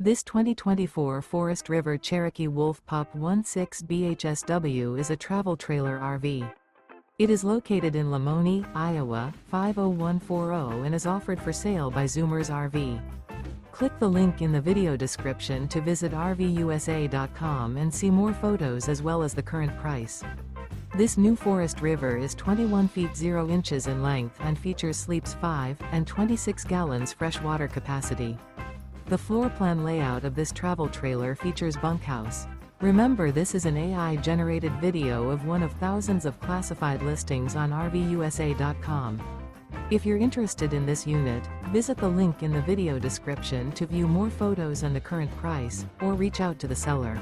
This 2024 Forest River Cherokee Wolf Pup 16 BHSW is a travel trailer RV. It is located in Lamoni, Iowa, 50140 and is offered for sale by Zoomers RV. Click the link in the video description to visit RVUSA.com and see more photos as well as the current price. This new Forest River is 21 feet 0 inches in length and features sleeps 5 and 26 gallons fresh water capacity. The floor plan layout of this travel trailer features bunkhouse. Remember, this is an AI-generated video of one of thousands of classified listings on RVUSA.com. If you're interested in this unit, visit the link in the video description to view more photos and the current price, or reach out to the seller.